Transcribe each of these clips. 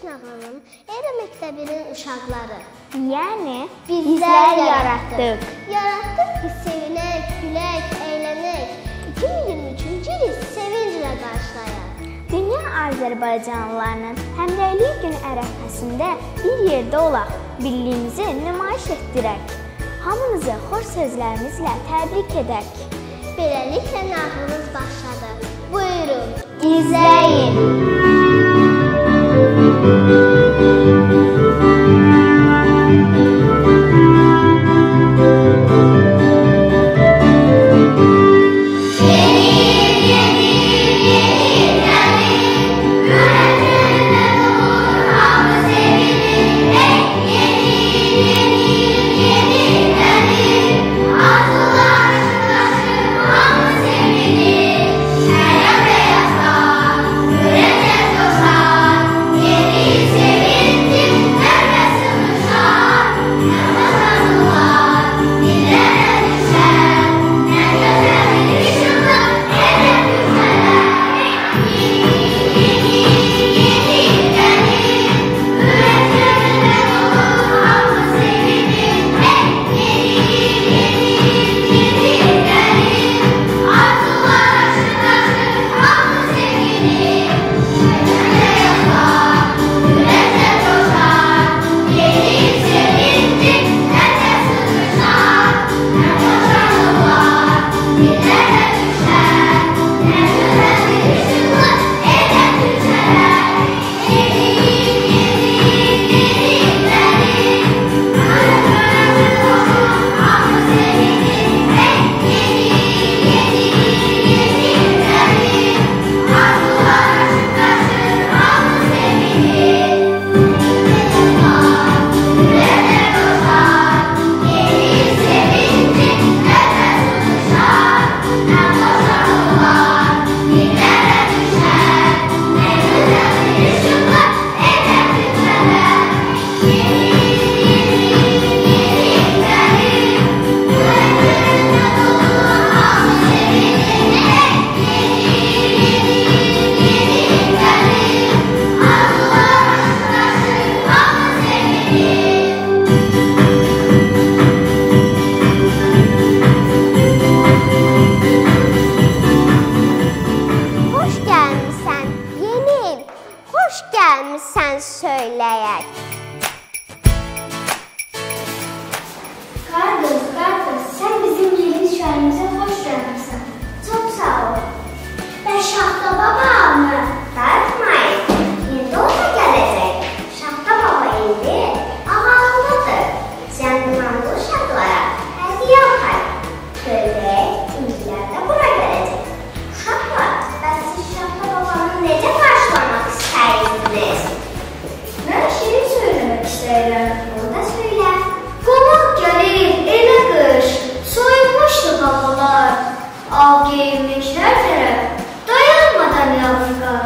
nağılım Era məktəbinin uşaqları. Yəni bizlər yaratdıq. Yaratdıq ki, sevinək, gülək, əylənək. 2023-cü ili sevinclə qarşılayaq. Dünya Azərbaycanlılarının həmrəylik günü ərəfəsində bir yerdə olaq, birliyimizi nümayiş etdirək. Hamınızı xoş sözlərimizlə təbrik edək. Beləliklə nağılımız başladı. Buyurun, İzləyin. Gəlmişsən söyləyək. Qardaş, sən bizim yeni şəhərimizə xoş gəlmişsən. Çox sağ ol. Və Şaxta babamı dartmayın. İndi o da gələcək. Şaxta baba indi ağalıdır. Zəndimanda uşaqlara hədiyyə alxayır. Böyük indilər də bura gələcək. Uşaqlar, bəs siz Şaxta babanı necə qarşılamaq istəyirsiniz? Mən şirin söyləmək istəyirəm. Onu da söylə. Qonaq gəlir, elə qış. Soyunmuşdu havalar. Ağ geyinmiş hər tərəf. Dayanmadan yağışlar.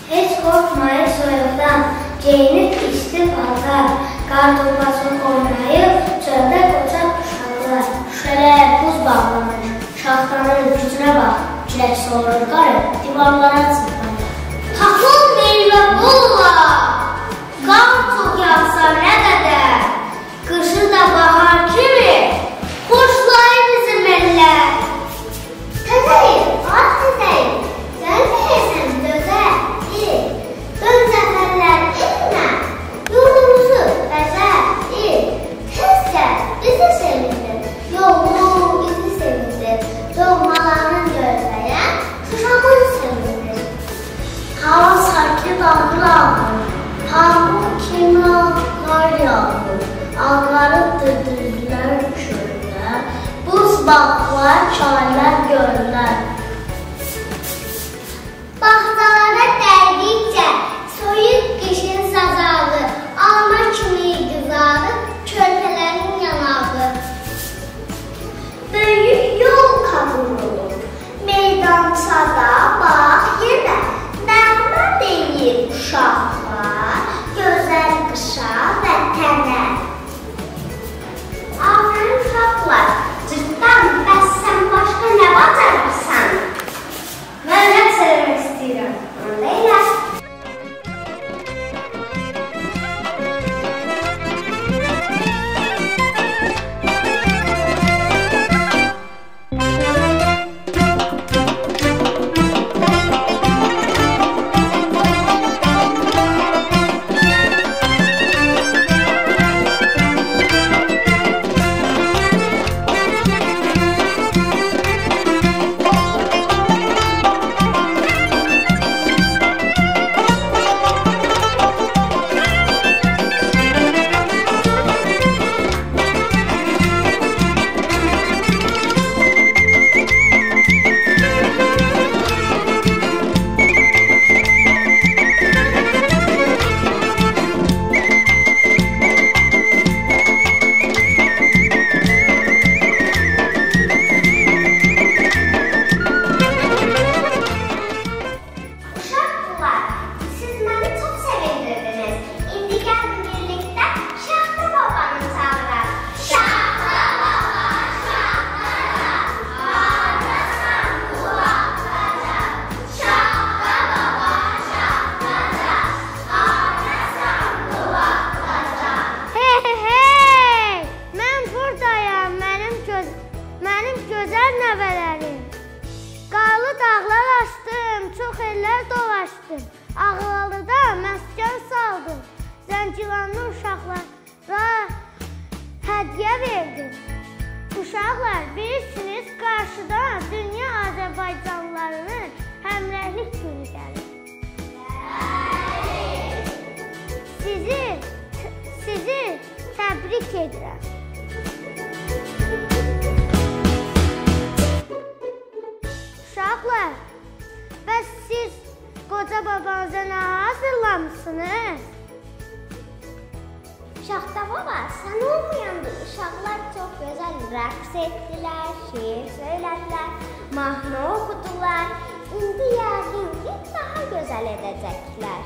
Heç qorxmayın soyuqdan. Geyinib isti paltar. Qar topasını oynayıb çöldə qoçaq uşaqlar. Şüşələr buz bağlanır. Şaxtanın gücünə bax. Külək solur qarı, divarlara çırpınır. Taxıl meyvə bulla. Qar çox yağsa nə qədər. Qışı da bahar kimi. Xoşlayın bizim əllər. Təzəyim, az təzəyim. Sən deyəsən dözər, ön zəfərlər etmə. Yolumuzu bəzər, tezcə bizi sevindir. Yolu bizi sevindir. Doğmalarını gözləyən Şuşamız sevindir. Hava sanki dağlar, pamuk kimi qar yağır. Ağlarıb düzdülər çöldə, buz bağlar, çaylar, göllər. Bağçalara dəydikcə soyuq qışın sazağı, alma kimi qızarıb körpələrin yanağı. Böyük yol qavurulur, meydançada bax yenə nəğmə deyir uşaqlar, gözəl qışa vətənə. Aferin uşaqlar, cırtdan bəs sən başqa nə bacarırsan? kuaförlər dolaşdım. Ağlalıda məskən saldım. Zəncilanlı uşaqlara hədiyyə verdim. Uşaqlar, bilirsiniz, qarşıdan dünya Azərbaycanlılarının həmrəylik günü gəlir. Sizi təbrik edirəm. Uşaqlar, bəs siz qoca babanıza nə hazırlamışsınız? Şaxta baba, sən olmayanda uşaqlar çox gözəl rəqs etdilər, şeir söylədilər, mahnı oxudular. İndi yəqin ki, daha gözəl edəcəklər.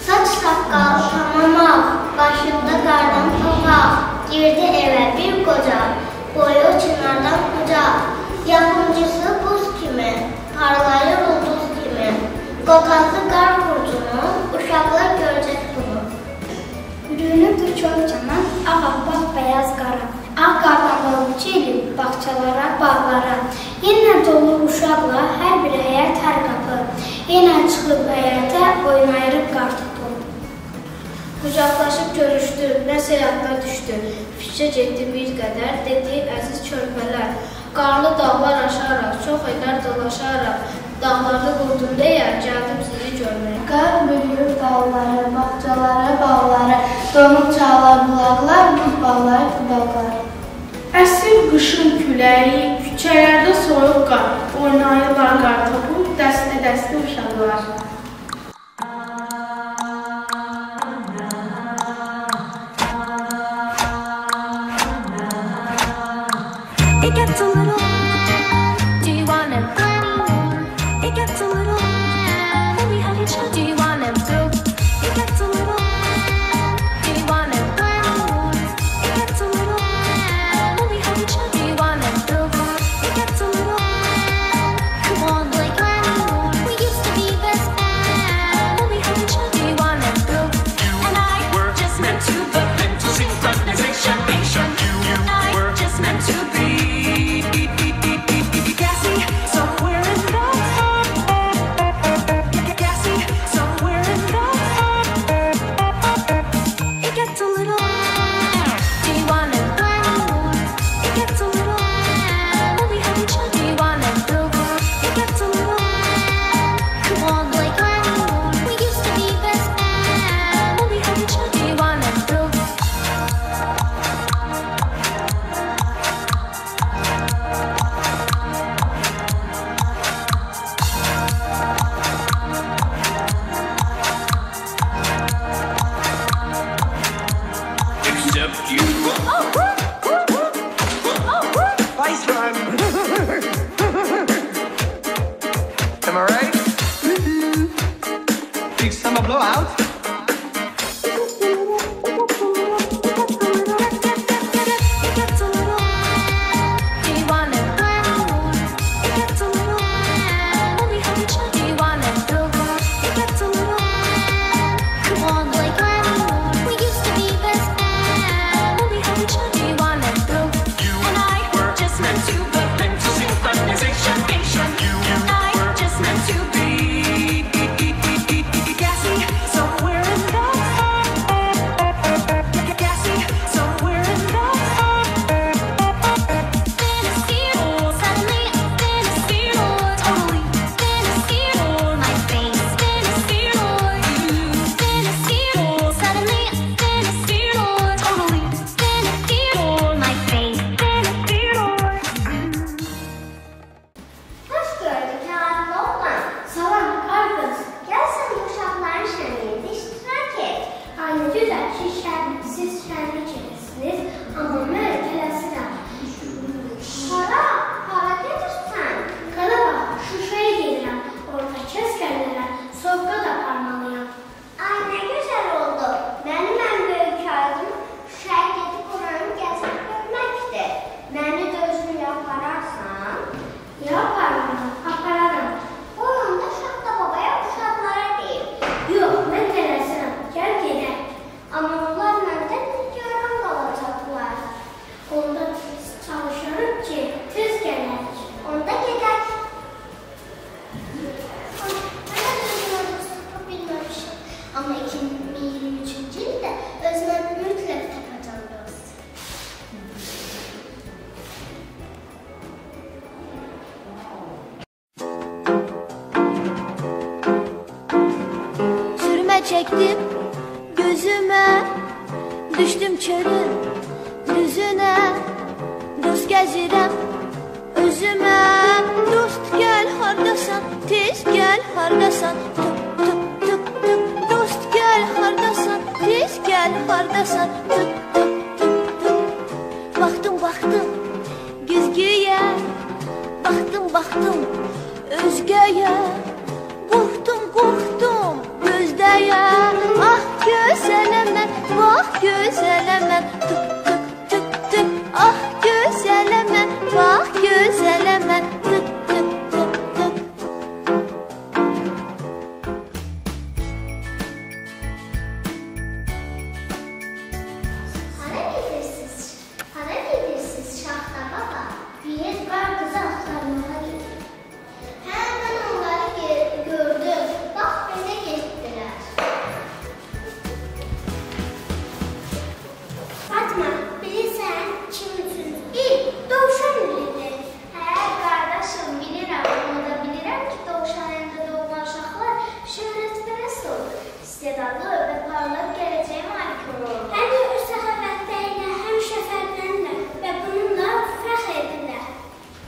Saç saqqal tamam, başında qardan papaq, girdi evə bir qoca, boyu çınardan uca, yapımcısı buz kimi, parlayır ulduz kimi, qotası qar burcunu, uşaqlar görəcək bunu. Ürünüdür çox canan, ağappaq bəyaz qara, ağ qardan çelib bağçalara, bağlara. Yenə dolu uşaqla hər bir həyət hər qapı, yenə çıxıb həyətə oynayırıq qartopu. Qucaqlaşıb görüşdü, nəsə yadına düşdü, fikrə getdi bir qədər, dedi əziz körpələr. Qarlı dağlar aşaraq, çox ellər dolaşaraq, dağlarda qurdum deyə gəldim sizi görməyə. Qar bürüyür dağları, bağçalara, bağları, donub çağlar bulaqlar, buz bağları, budaqları. Əsir qışın küləyi, küçələrdə soyuq qar, oynayırlar qartopu, dəstə-dəstə uşaqlar. It gets a little, do you want him? It gets a little, when we have each other, do you want him? It gets a little, do you want him? It gets a little, when we have each other, do you want him? It gets a little, come on, like we used to be best friends. When we have each other, do you want him? And I were just meant to be mental synchronization. You were just meant to be. Except you. Ice run. Am I right? Big summer blowout. So çektim gözüme, düştüm çölün düzüne. Dost gəzirəm özümə, dost gəl hardasan, tez gəl hardasan, tıp tıp tıp tıp. Dost gəl hardasan, tez gəl hardasan, tıp tıp tıp tıp. Baxdım baxdım güzgüyə, baxdım baxdım özgəyə, qorxdum qorxdum gözdəyə. Ah gözələm mən, bax gözələm mən, tıp tıp tıp tıp. Ah gözələm mən, bax gözələm mən, tıp tıp tıp tıp. Hara gedirsiz Şaxta baba? Biz var qızı axtarmağa gedir. Hə, mən onları gördüm. Bax, belə getdilər. Fatma, bilirsən kim üçün? Dovşan ürədir. Hə, qardaşım, bilirəm. Onu da bilirəm ki, dovşan əlində doğma uşaqlar şöhrətpərəst olur. İstedadlı və parlaq gələcəyə malik olur. Həm də öz səxavətlərlə həmişə fərqlənirlər və bununla fəxr edirlər.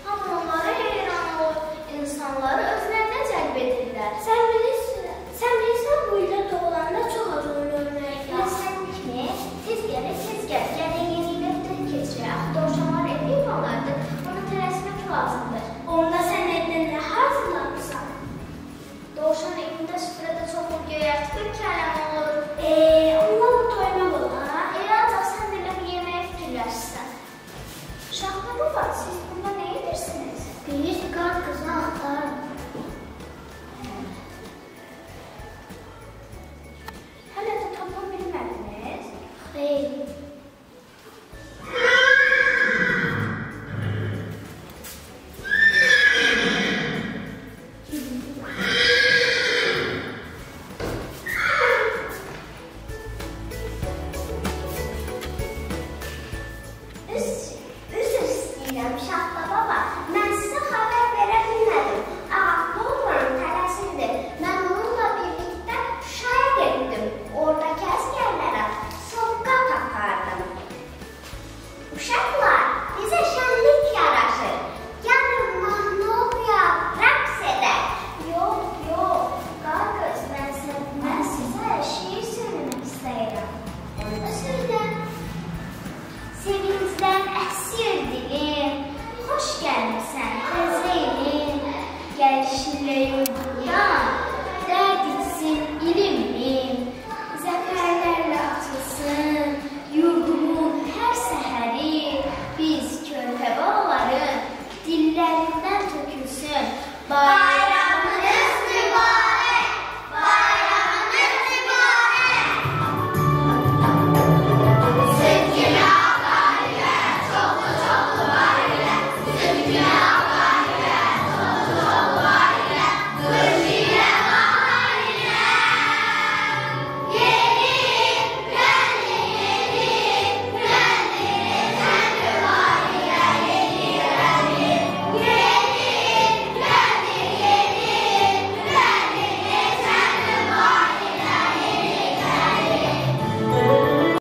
Hamı onlara heyran olur. İnsanları özlərinə cəlb edirlər. Sən bilirsən bu ildə doğulanda çox acılı görmək lazım. Bilsənlik mi? Tez gəlir, tez gəl. Gəlin yeni ilətdən keçirək. Dovşanlar ev heyvanlardır. Onu tələsmək lazımdır. Onda sən evdə nə hazırlamısan? Dovşan evində süfrədə çoxlu göyərtib kələm olur. Ondan doymaq olar. Ancaq sən belə bir yeməyə fikirləşsən. Şaxta baba, siz burada nə edirsiniz? Biz qar qızı axtarırıq. Hələ də tapa bilmədiniz? Xeyr. Üzr istəyirəm Şaxta baba. Mən sizə xəbər verə bilmədim. Ağaqlı oğlan tələsindir. Mən onunla birlikdə Şuşaya getdim. Oradakı əsgərlərə sovqat apardım. Uşaqlar, bizə şənlik yaraşır. Gəlin mahnı oxuyaq, rəqs edək. Yox, qarqız, mən sizə şiir söyləmək istəyirəm. Onu da söylə. Sevincdən əsir dilim, xoş gəlmisən təzəyim. Gəlişinlə yurduyan, dərd etsin ilimim. Zəfərlərlə açılsın yurdumun hər səhəri. Biz körpə balaların dillərindən tökülsün.